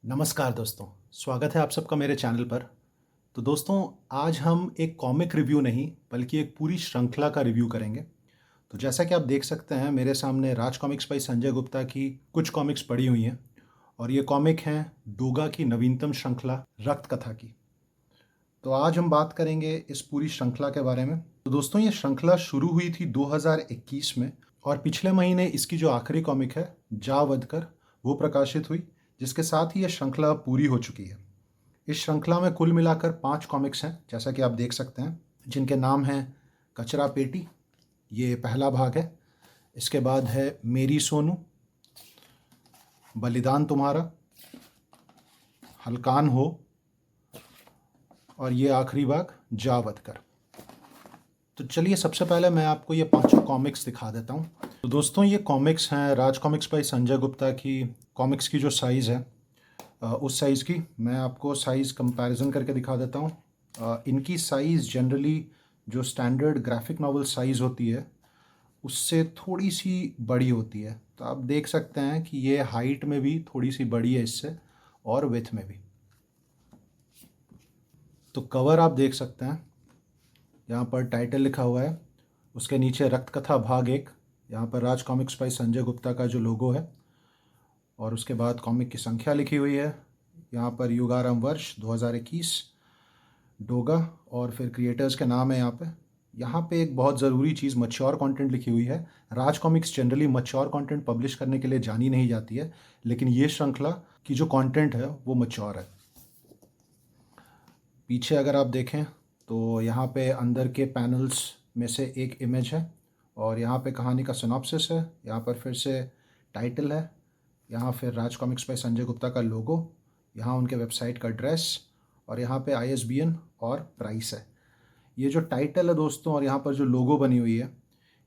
नमस्कार दोस्तों, स्वागत है आप सबका मेरे चैनल पर। तो दोस्तों, आज हम एक कॉमिक रिव्यू नहीं बल्कि एक पूरी श्रृंखला का रिव्यू करेंगे। तो जैसा कि आप देख सकते हैं, मेरे सामने राज कॉमिक्स बाय संजय गुप्ता की कुछ कॉमिक्स पड़ी हुई हैं और ये कॉमिक हैं डोगा की नवीनतम श्रृंखला रक्त कथा की। तो आज हम बात करेंगे इस पूरी श्रृंखला के बारे में। तो दोस्तों, ये श्रृंखला शुरू हुई थी 2021 में और पिछले महीने इसकी जो आखिरी कॉमिक है जा वधकर वो प्रकाशित हुई, जिसके साथ ही ये श्रृंखला पूरी हो चुकी है। इस श्रृंखला में कुल मिलाकर 5 कॉमिक्स हैं, जैसा कि आप देख सकते हैं, जिनके नाम हैं कचरा पेटी, ये पहला भाग है। इसके बाद है मेरी सोनू, बलिदान तुम्हारा, हलकान हो और ये आखिरी भाग जा वधकर। तो चलिए सबसे पहले मैं आपको ये पांचों कॉमिक्स दिखा देता हूँ। तो दोस्तों, ये कॉमिक्स हैं राज कॉमिक्स बाय संजय गुप्ता की। कॉमिक्स की जो साइज़ है उस साइज़ की मैं आपको साइज़ कंपैरिजन करके दिखा देता हूँ। इनकी साइज़ जनरली जो स्टैंडर्ड ग्राफिक नॉवल साइज़ होती है उससे थोड़ी सी बड़ी होती है। तो आप देख सकते हैं कि ये हाइट में भी थोड़ी सी बड़ी है इससे और विड्थ में भी। तो कवर आप देख सकते हैं, यहाँ पर टाइटल लिखा हुआ है, उसके नीचे रक्त कथा भाग 1, यहाँ पर राज कॉमिक्स बाय संजय गुप्ता का जो लोगो है, और उसके बाद कॉमिक की संख्या लिखी हुई है, यहाँ पर युगारंभ वर्ष 2021 डोगा, और फिर क्रिएटर्स के नाम है यहाँ पे एक बहुत ज़रूरी चीज़ मच्योर कंटेंट लिखी हुई है। Raj Comics generally mature content publish करने के लिए जानी नहीं जाती है, लेकिन ये श्रृंखला की जो कंटेंट है वो मच्योर है। पीछे अगर आप देखें तो यहाँ पे अंदर के पैनल्स में से एक इमेज है और यहाँ पे कहानी का सिनॉप्सिस है, यहाँ पर फिर से टाइटल है, यहाँ फिर राज कॉमिक्स बाय संजय गुप्ता का लोगो, यहाँ उनके वेबसाइट का एड्रेस और यहाँ पे ISBN और प्राइस है। ये जो टाइटल है दोस्तों और यहाँ पर जो लोगो बनी हुई है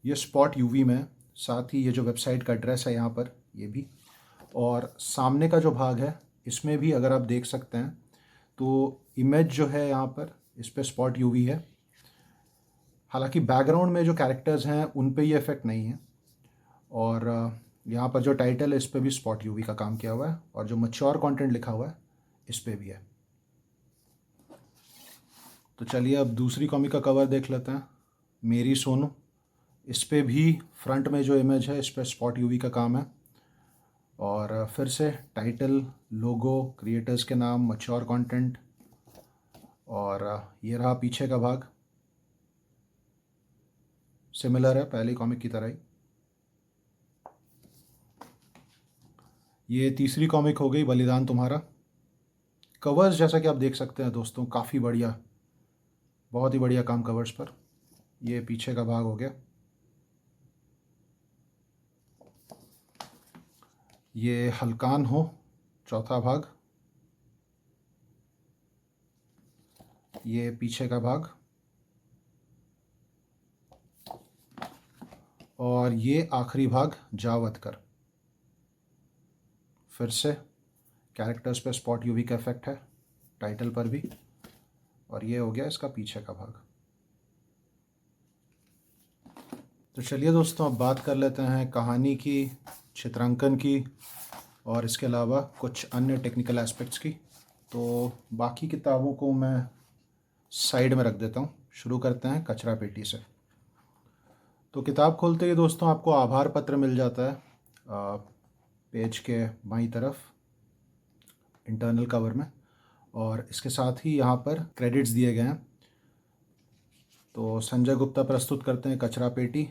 ये स्पॉट UV में है, साथ ही ये जो वेबसाइट का एड्रेस है यहाँ पर ये भी, और सामने का जो भाग है इसमें भी अगर आप देख सकते हैं तो इमेज जो है यहाँ पर इस पर स्पॉट UV है। हालांकि बैकग्राउंड में जो कैरेक्टर्स हैं उन पे ये इफेक्ट नहीं है, और यहाँ पर जो टाइटल है इस पे भी स्पॉट UV का काम किया हुआ है, और जो मैच्योर कंटेंट लिखा हुआ है इस पे भी है। तो चलिए अब दूसरी कॉमिक का कवर देख लेते हैं, मेरी सोनू। इस पे भी फ्रंट में जो इमेज है इस पर स्पॉट UV का काम है, और फिर से टाइटल, लोगो, क्रिएटर्स के नाम, मैच्योर कंटेंट, और ये रहा पीछे का भाग, सिमिलर है पहली कॉमिक की तरह ही। ये तीसरी कॉमिक हो गई बलिदान तुम्हारा। कवर्स जैसा कि आप देख सकते हैं दोस्तों, काफ़ी बढ़िया, बहुत ही बढ़िया काम कवर्स पर। ये पीछे का भाग हो गया। ये हलकान हो, चौथा भाग, ये पीछे का भाग, और ये आखिरी भाग जा वधकर। फिर से कैरेक्टर्स पे स्पॉट UV का इफेक्ट है, टाइटल पर भी, और ये हो गया इसका पीछे का भाग। तो चलिए दोस्तों अब बात कर लेते हैं कहानी की, चित्रांकन की और इसके अलावा कुछ अन्य टेक्निकल एस्पेक्ट्स की। तो बाकी किताबों को मैं साइड में रख देता हूँ। शुरू करते हैं कचरा पेटी से। तो किताब खोलते ही दोस्तों आपको आभार पत्र मिल जाता है पेज के बाईं तरफ इंटरनल कवर में, और इसके साथ ही यहाँ पर क्रेडिट्स दिए गए हैं। तो संजय गुप्ता प्रस्तुत करते हैं कचरा पेटी।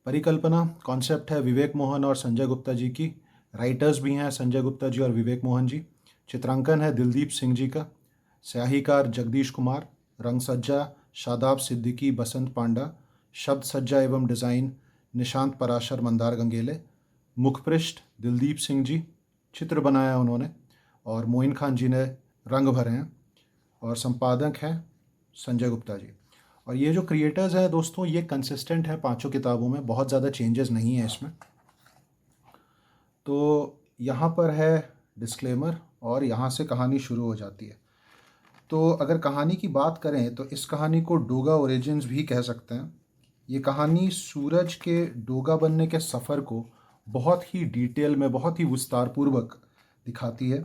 परिकल्पना, कॉन्सेप्ट है विवेक मोहन और संजय गुप्ता जी की। राइटर्स भी हैं संजय गुप्ता जी और विवेक मोहन जी। चित्रांकन है दिलदीप सिंह जी का। स्याहीकार जगदीश कुमार। रंग सज्जा शादाब सिद्दीकी, बसंत पांडा। शब्द सज्जा एवं डिज़ाइन निशांत पराशर, मंदार गंगेले। मुखपृष्ठ दिलदीप सिंह जी, चित्र बनाया उन्होंने, और मोइन खान जी ने रंग भरे हैं, और संपादक हैं संजय गुप्ता जी। और ये जो क्रिएटर्स हैं दोस्तों ये कंसिस्टेंट है पांचों किताबों में, बहुत ज़्यादा चेंजेस नहीं है इसमें। तो यहाँ पर है डिस्क्लेमर और यहाँ से कहानी शुरू हो जाती है। तो अगर कहानी की बात करें तो इस कहानी को डोगा ओरिजिन्स भी कह सकते हैं। ये कहानी सूरज के डोगा बनने के सफ़र को बहुत ही डिटेल में, बहुत ही विस्तारपूर्वक दिखाती है।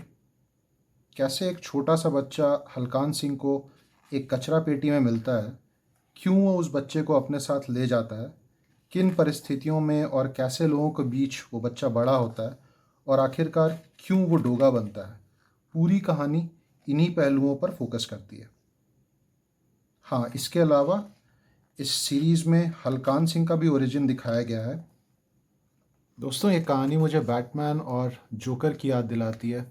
कैसे एक छोटा सा बच्चा हलकान सिंह को एक कचरा पेटी में मिलता है, क्यों वो उस बच्चे को अपने साथ ले जाता है, किन परिस्थितियों में और कैसे लोगों के बीच वो बच्चा बड़ा होता है और आखिरकार क्यों वो डोगा बनता है। पूरी कहानी इन्हीं पहलुओं पर फोकस करती है। हाँ, इसके अलावा इस सीरीज़ में हलकान सिंह का भी ओरिजिन दिखाया गया है। दोस्तों, ये कहानी मुझे बैटमैन और जोकर की याद दिलाती है।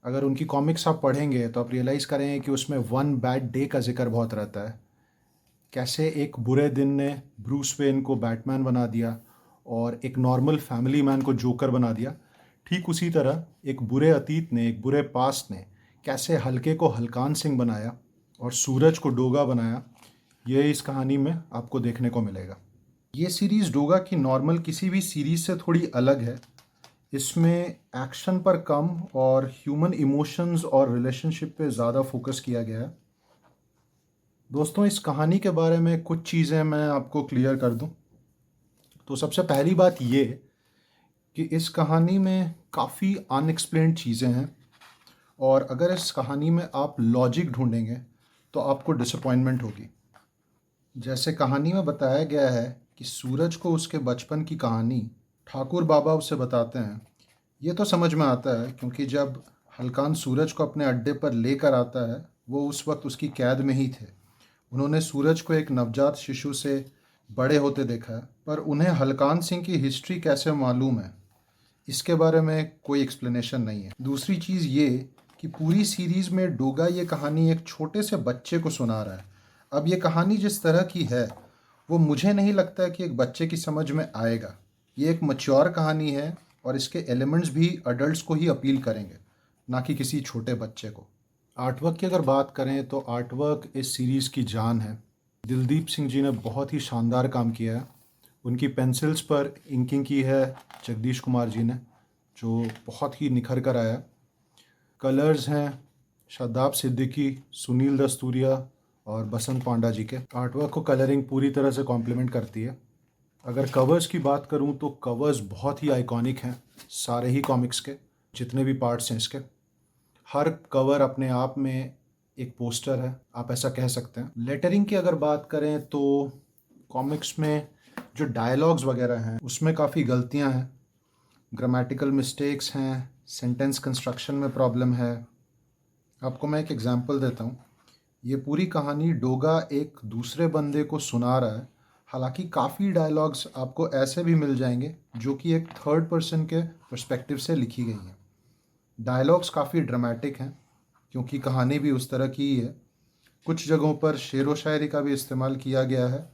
अगर उनकी कॉमिक्स आप पढ़ेंगे तो आप रियलाइज़ करेंगे कि उसमें वन बैड डे का जिक्र बहुत रहता है। कैसे एक बुरे दिन ने ब्रूस वेन को बैटमैन बना दिया और एक नॉर्मल फैमिली मैन को जोकर बना दिया। ठीक उसी तरह एक बुरे अतीत ने, एक बुरे पास्ट ने कैसे हल्के को हलकान सिंह बनाया और सूरज को डोगा बनाया, ये इस कहानी में आपको देखने को मिलेगा। ये सीरीज़ डोगा की नॉर्मल किसी भी सीरीज़ से थोड़ी अलग है। इसमें एक्शन पर कम और ह्यूमन इमोशंस और रिलेशनशिप पे ज़्यादा फोकस किया गया है। दोस्तों, इस कहानी के बारे में कुछ चीज़ें मैं आपको क्लियर कर दूं। तो सबसे पहली बात ये कि इस कहानी में काफ़ी अनएक्सप्लेन्ड चीज़ें हैं और अगर इस कहानी में आप लॉजिक ढूंढेंगे तो आपको डिसअपॉइंटमेंट होगी। जैसे कहानी में बताया गया है कि सूरज को उसके बचपन की कहानी ठाकुर बाबा उसे बताते हैं। ये तो समझ में आता है क्योंकि जब हलकान सूरज को अपने अड्डे पर लेकर आता है, वो उस वक्त उसकी कैद में ही थे। उन्होंने सूरज को एक नवजात शिशु से बड़े होते देखा है, पर उन्हें हलकान सिंह की हिस्ट्री कैसे मालूम है, इसके बारे में कोई एक्सप्लेनेशन नहीं है। दूसरी चीज़ ये कि पूरी सीरीज़ में डोगा ये कहानी एक छोटे से बच्चे को सुना रहा है। अब ये कहानी जिस तरह की है वो मुझे नहीं लगता है कि एक बच्चे की समझ में आएगा। ये एक मैच्योर कहानी है और इसके एलिमेंट्स भी अडल्ट्स को ही अपील करेंगे, ना कि किसी छोटे बच्चे को। आर्टवर्क की अगर बात करें तो आर्टवर्क इस सीरीज़ की जान है। दिलदीप सिंह जी ने बहुत ही शानदार काम किया है। उनकी पेंसिल्स पर इंकिंग की है जगदीश कुमार जी ने, जो बहुत ही निखर कर आया। कलर्स हैं शादाब सिद्दीकी, सुनील दस्तूरिया और बसंत पांडा जी के। आर्टवर्क को कलरिंग पूरी तरह से कॉम्प्लीमेंट करती है। अगर कवर्स की बात करूं तो कवर्स बहुत ही आइकॉनिक हैं, सारे ही कॉमिक्स के जितने भी पार्ट्स हैं इसके। हर कवर अपने आप में एक पोस्टर है, आप ऐसा कह सकते हैं। लेटरिंग की अगर बात करें तो कॉमिक्स में जो डायलॉग्स वगैरह हैं उसमें काफ़ी गलतियां हैं, ग्रामेटिकल मिस्टेक्स हैं, सेंटेंस कंस्ट्रक्शन में प्रॉब्लम है। आपको मैं एक एग्जांपल देता हूँ। ये पूरी कहानी डोगा एक दूसरे बंदे को सुना रहा है। हालांकि काफ़ी डायलॉग्स आपको ऐसे भी मिल जाएंगे जो कि एक थर्ड पर्सन के पर्सपेक्टिव से लिखी गई हैं। डायलॉग्स काफ़ी ड्रामेटिक हैं क्योंकि कहानी भी उस तरह की ही है। कुछ जगहों पर शेर व शायरी का भी इस्तेमाल किया गया है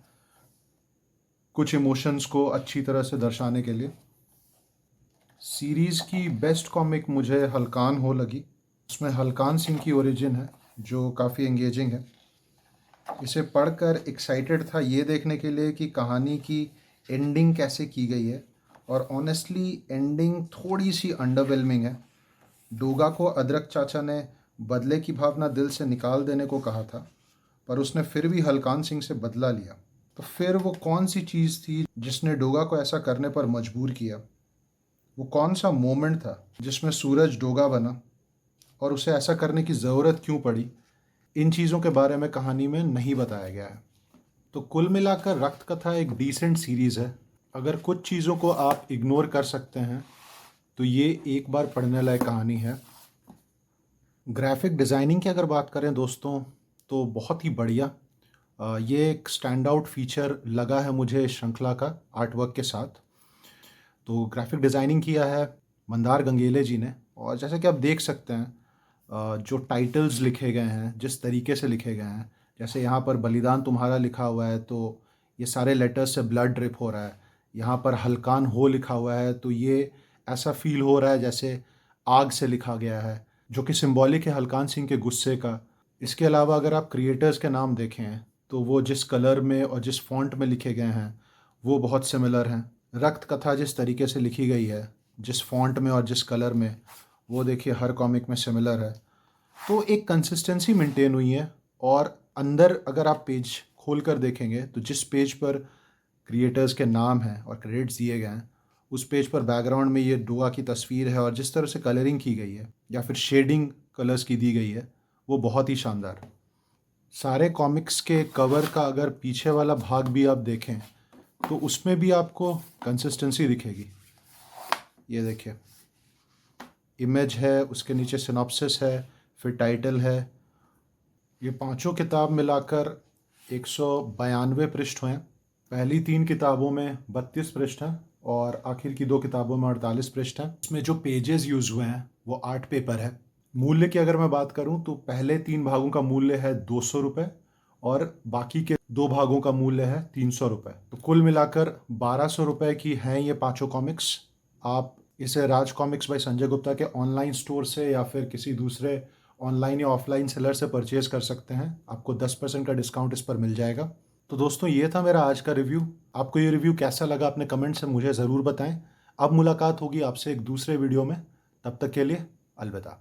कुछ इमोशंस को अच्छी तरह से दर्शाने के लिए। सीरीज़ की बेस्ट कॉमिक मुझे हलकान हो लगी। उसमें हलकान सिंह की ओरिजिन है जो काफ़ी एंगेजिंग है। इसे पढ़कर एक्साइटेड था ये देखने के लिए कि कहानी की एंडिंग कैसे की गई है, और ऑनेस्टली एंडिंग थोड़ी सी अंडरवेलमिंग है। डोगा को अदरक चाचा ने बदले की भावना दिल से निकाल देने को कहा था, पर उसने फिर भी हलकान सिंह से बदला लिया। तो फिर वो कौन सी चीज़ थी जिसने डोगा को ऐसा करने पर मजबूर किया? वो कौन सा मोमेंट था जिसमें सूरज डोगा बना और उसे ऐसा करने की ज़रूरत क्यों पड़ी? इन चीज़ों के बारे में कहानी में नहीं बताया गया है। तो कुल मिलाकर रक्त कथा एक डिसेंट सीरीज़ है। अगर कुछ चीज़ों को आप इग्नोर कर सकते हैं तो ये एक बार पढ़ने लायक कहानी है। ग्राफिक डिज़ाइनिंग की अगर बात करें दोस्तों तो बहुत ही बढ़िया। ये एक स्टैंड आउट फीचर लगा है मुझे इस श्रृंखला का आर्टवर्क के साथ। तो ग्राफिक डिज़ाइनिंग किया है मंदार गंगेले जी ने, और जैसे कि आप देख सकते हैं जो टाइटल्स लिखे गए हैं, जिस तरीके से लिखे गए हैं, जैसे यहाँ पर बलिदान तुम्हारा लिखा हुआ है तो ये सारे लेटर्स से ब्लड ड्रिप हो रहा है। यहाँ पर हलकान हो लिखा हुआ है तो ये ऐसा फील हो रहा है जैसे आग से लिखा गया है, जो कि सिंबॉलिक है हलकान सिंह के गुस्से का। इसके अलावा अगर आप क्रिएटर्स के नाम देखें तो वो जिस कलर में और जिस फॉन्ट में लिखे गए हैं वो बहुत सिमिलर हैं। रक्त कथा जिस तरीके से लिखी गई है, जिस फॉन्ट में और जिस कलर में, वो देखिए हर कॉमिक में सिमिलर है। तो एक कंसिस्टेंसी मेंटेन हुई है। और अंदर अगर आप पेज खोल कर देखेंगे तो जिस पेज पर क्रिएटर्स के नाम हैं और क्रेडिट्स दिए गए हैं उस पेज पर बैकग्राउंड में ये डोआ की तस्वीर है और जिस तरह से कलरिंग की गई है या फिर शेडिंग कलर्स की दी गई है वो बहुत ही शानदार। सारे कॉमिक्स के कवर का अगर पीछे वाला भाग भी आप देखें तो उसमें भी आपको कंसिस्टेंसी दिखेगी। ये देखिए, इमेज है, उसके नीचे सिनॉप्सिस है, फिर टाइटल है। ये पांचों किताब मिलाकर 192 पृष्ठ हैं। पहली 3 किताबों में 32 पृष्ठ हैं और आखिर की 2 किताबों में 48 पृष्ठ हैं। इसमें जो पेजेस यूज़ हुए हैं वो आर्ट पेपर है। मूल्य की अगर मैं बात करूं तो पहले 3 भागों का मूल्य है 200 रुपये और बाकी के 2 भागों का मूल्य है 300 रुपये। तो कुल मिलाकर 1200 रुपये की हैं ये पांचों कॉमिक्स। आप इसे राज कॉमिक्स बाय संजय गुप्ता के ऑनलाइन स्टोर से या फिर किसी दूसरे ऑनलाइन या ऑफलाइन सेलर से परचेज कर सकते हैं। आपको 10% का डिस्काउंट इस पर मिल जाएगा। तो दोस्तों, ये था मेरा आज का रिव्यू। आपको ये रिव्यू कैसा लगा अपने कमेंट से मुझे ज़रूर बताएं। अब मुलाकात होगी आपसे एक दूसरे वीडियो में। तब तक के लिए अलविदा।